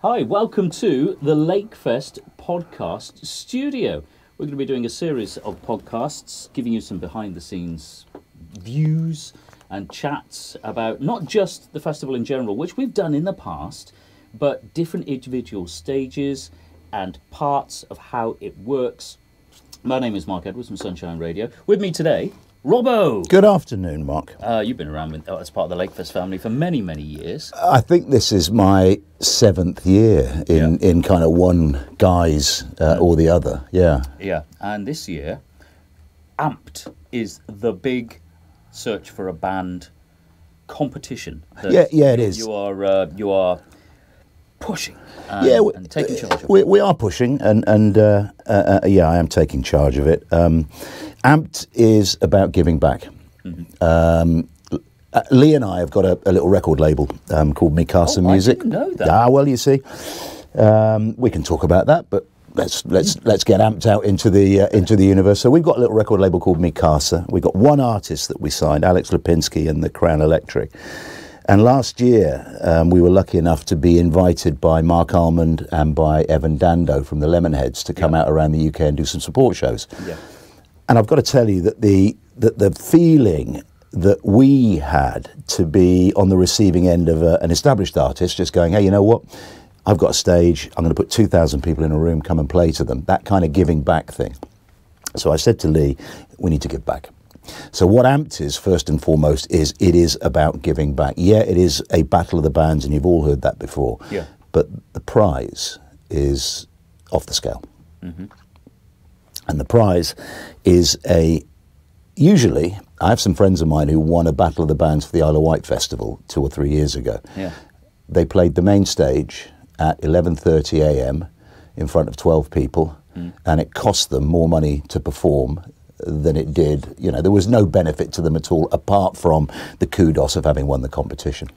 Hi, welcome to the Lakefest podcast studio. We're going to be doing a series of podcasts, giving you some behind-the-scenes views and chats about not just the festival in general, which we've done in the past, but different individual stages and parts of how it works. My name is Mark Edwards from Sunshine Radio. With me today, Robbo. Good afternoon, Mark. You've been around as part of the Lakefest family for many, many years. I think this is my 7th year in kind of one guise or the other. Yeah. Yeah, and this year, Amped is the big search for a band competition. Yeah, it is. You are pushing and taking charge of it. We are pushing, and I am taking charge of it. Amped is about giving back. Mm-hmm. Lee and I have got a little record label called Mikasa Music. I didn't know that. Ah, well, you see, we can talk about that, but let's get Amped out into the universe. So we've got a little record label called Mikasa. We've got one artist that we signed, Alex Lipinski and the Crown Electric. And last year, we were lucky enough to be invited by Mark Almond and by Evan Dando from the Lemonheads to come out around the UK and do some support shows. Yeah. And I've got to tell you that the feeling that we had to be on the receiving end of an established artist just going, hey, you know what? I've got a stage. I'm going to put 2,000 people in a room, come and play to them. That kind of giving back thing. So I said to Lee, we need to give back. So what Amped is, first and foremost, it is about giving back. Yeah, it is a battle of the bands, and you've all heard that before. Yeah. But the prize is off the scale. Mm-hmm. And the prize is usually, I have some friends of mine who won a Battle of the Bands for the Isle of Wight Festival 2 or 3 years ago. Yeah. They played the main stage at 11:30 a.m. in front of 12 people, and it cost them more money to perform than it did. You know, there was no benefit to them at all, apart from the kudos of having won the competition.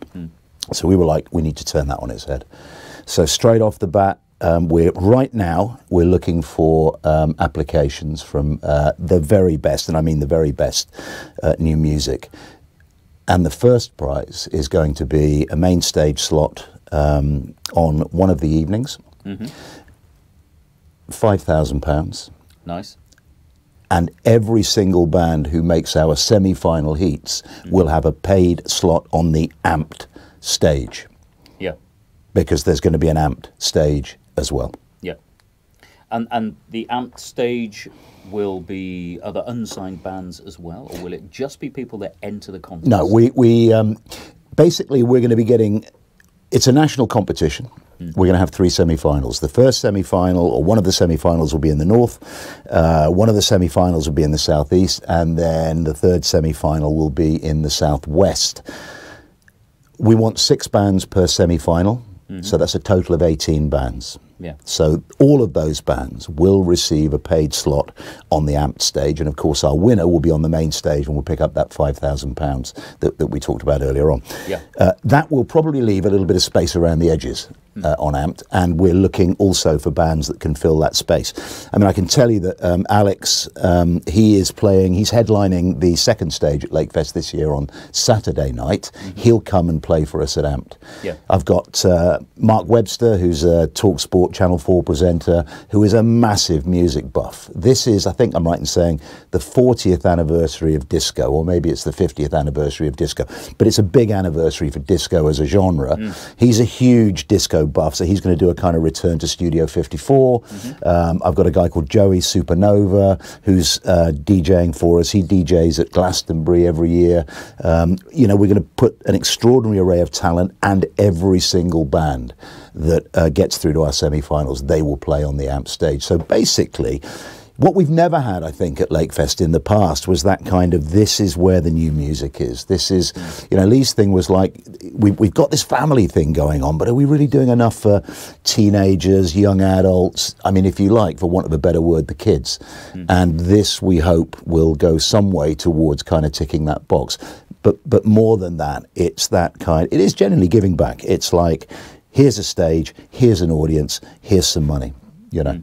So we were like, we need to turn that on its head. So straight off the bat, we're looking for applications from the very best, and I mean the very best, new music. And the first prize is going to be a main stage slot on one of the evenings. Mm-hmm. £5,000. Nice. And every single band who makes our semi-final heats will have a paid slot on the Amped stage. Yeah. Because there's going to be an Amped stage as well. Yeah. And the Amped stage will be other unsigned bands as well, or will it just be people that enter the contest? No, we basically we're going to be getting. It's a national competition. We're going to have 3 semi-finals. The first semi-final, or one of the semi-finals, will be in the north. One of the semi-finals will be in the southeast, and then the third semi-final will be in the southwest. We want 6 bands per semi-final, so that's a total of 18 bands. Yeah. So all of those bands will receive a paid slot on the Amped stage, and of course our winner will be on the main stage and will pick up that £5,000 that we talked about earlier on. Yeah. That will probably leave a little bit of space around the edges on Amped, and we're looking also for bands that can fill that space. I mean, I can tell you that Alex, he's headlining the second stage at Lakefest this year on Saturday night. He'll come and play for us at Amped. Yeah. I've got Mark Webster, who's a TalkSport Channel 4 presenter, who is a massive music buff. This is, I think I'm right in saying, the 40th anniversary of disco, or maybe it's the 50th anniversary of disco, but it's a big anniversary for disco as a genre. He's a huge disco buff, so he's going to do a kind of return to Studio 54. I've got a guy called Joey Supernova who's DJing for us. He DJs at Glastonbury every year. You know, we're going to put an extraordinary array of talent, and every single band that gets through to our semi-finals, they will play on the Amped stage. So basically, what we've never had, I think, at Lakefest in the past was that kind of, this is where the new music is. This is, you know, Lee's thing was like, we've got this family thing going on, but are we really doing enough for teenagers, young adults? I mean, if you like, for want of a better word, the kids. And this, we hope, will go some way towards kind of ticking that box. But more than that, it's that kind, it is genuinely giving back. It's like, here's a stage, here's an audience, here's some money, you know.